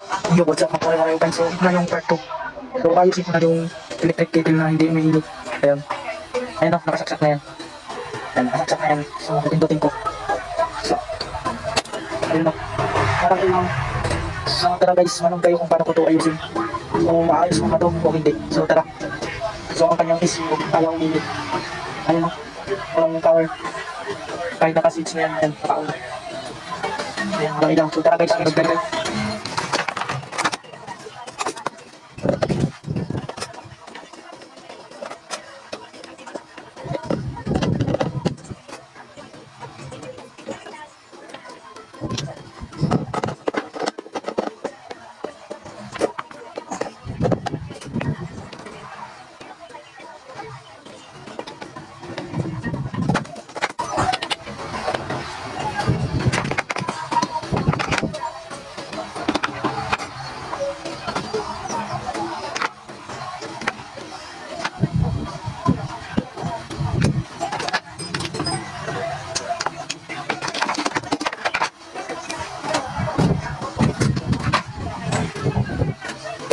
Yo, what's up mga mga yung time? So, ito na yung part 2. So, ayusin ko na yung electric cable na hindi umiinit. Ayan. Ayan o, nakasaksak na yan. Ayan, nakasaksak na yan. So, pindutin ko. So, ayun o. Parang ilang so, tara guys, manong kayo kung paano ko ito ayusin. So, maayos ko na ito o hindi. So, tara. So, ang kanyang is kung ayaw umiinit. Ayun o. Walang power. Kahit naka-switch na yan. Ayan, naka-on. Ayan, walang ilaw. So, tara guys, mag-drive.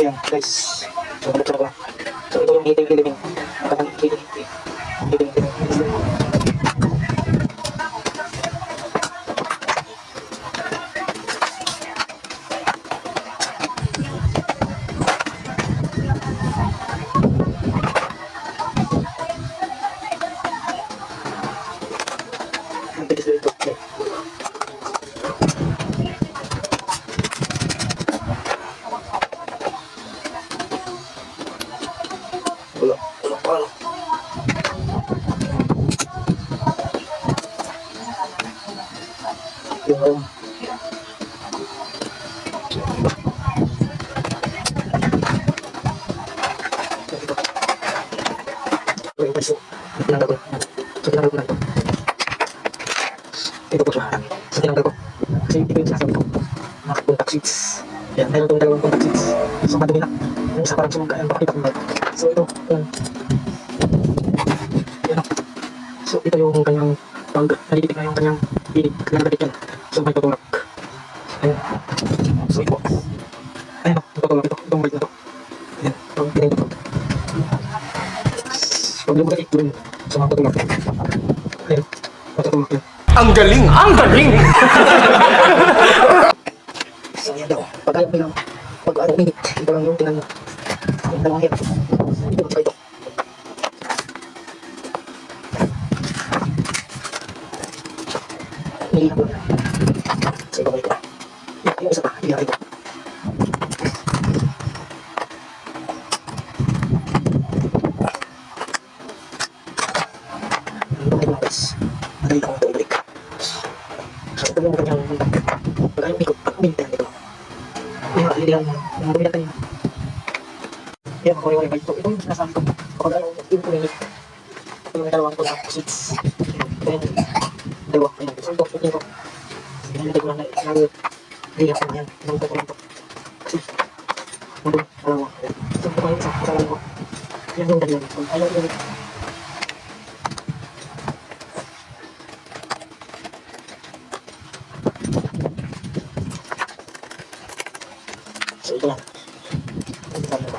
Ayan guys, so balik ko. So ito yung heating element. Ang kanang heating element. Ang bilis dito. Wala. Yung so, tinanggal ko. So, tinanggal ko na ito. Ito po siya. So, tinanggal ko. Kasi ito yung sinasabi ko. Mga contact sheets. Yan, meron itong dalawang contact sheets. So, madumi na. Yung isa parang sumag. Ayan, pakita ko na. So, ito. Yan. Yan o. So, ito yung kanyang pag nalitik na yung kanyang init. Nalagay yan. So, may tutulak. Ayan. So, ito. Ayan o. Tutulak ito. Itong balik na ito. Ayan. Pag pinindot ko. Pag lumagay ito rin. So, matutulak. Ayan. Matutulak yan. Ang galing! Ang galing! So, yan daw. Pag ayaw bilang, pag ano minute, ito lang yung tingnan mo. Yung dalawang hit. Ito, tsaka ito. Nilihan ko. So, ito ito. Yung isa pa, nilihan ito. Ito ito guys. Madali lang ito ibalik. So, ito yung kanyang pag ayaw ikot, pag minute ito. Yung nililihan mo, yung bumila tayo. Yan, makuha yung ito. Ito yung sinasabi ko. Kapag ayaw yung minute, ito yung dalawang contact sheets. Then, dalawa. Ayan, so ito, ito. Pinalagay ko lang na nililihan ko yan. Pinalagay ko lang ito. Kasi, nandun, dalawa. So, ito yung isa, kasalanan ko. Yan yung dalawa. Kung ayaw yung so, ito lang. Ito lang ito.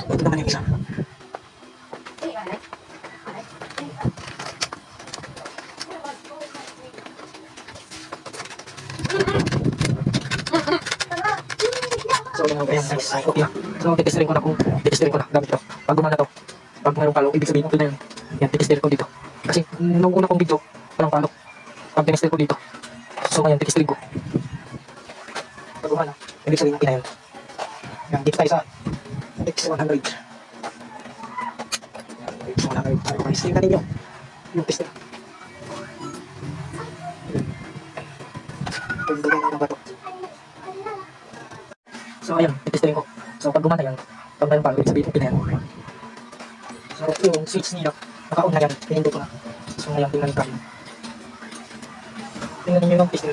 Ito naman yung isa. So, ayan guys. Okay na. So, titesterin ko na kung titesterin ko na gamit ito. Pag gumana to, pag mayroong palo, ibig sabihin okay na yun. Yan, titesterin ko dito. Kasi, nung una kong video, walang palo. Pag tinester ko dito. So, ngayon, titesterin ko. Pag gumana, ibig sabihin okay na yun. Yan, dito tayo sa X100. X100 tayo. Testing natin yun. Yung tester. Yung gagawin ng bato. So, ayan, titesterin ko. So, pag gumana yan, pag mayroong palo, ibig sabihin okay na yan. So, yung switch nila, naka-on na yan. Pinindot ko na. So, ngayon, tingnan tayo. Tingnan ninyo yung tester.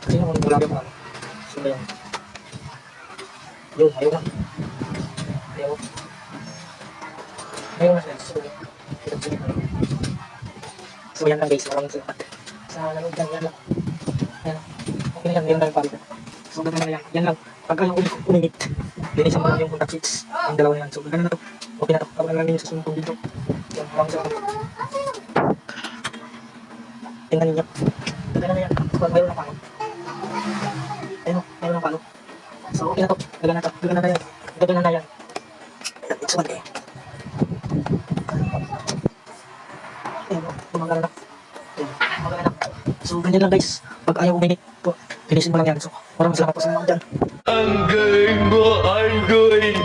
Kasi nung wala yung ano. So, ayan. Yun, ayun na. Pero, ngayon na sila. So, yan lang guys. Maraming salamat. Sa nanood lang, yan lang. Yan. Okay na yan. Meron tayong palitan. So, gano'n na yan. Yan lang. Pag ayaw uminit, linisan mo lang yung contact sheets. Yung dalawa na yan. So, gano'n na to. Okay na to. Kapag lang namin sa sunod kong video. Yan. Maraming salamat. Tingnan ninyo. Gano'n na yan. Pag mayroon ng palo. Ayun, mayroon ng palo. So, okay na to. Gano'n na to. Gano'n na yan. Gano'n na yan. It's one day. Ayun, gumagana na. Ayun, gumagana na. So, ganyan lang guys. Pag ayaw uminit po, linisin mo lang yan. So, maraming salamat po sa mga dyan. Ang galing mo, Argoy!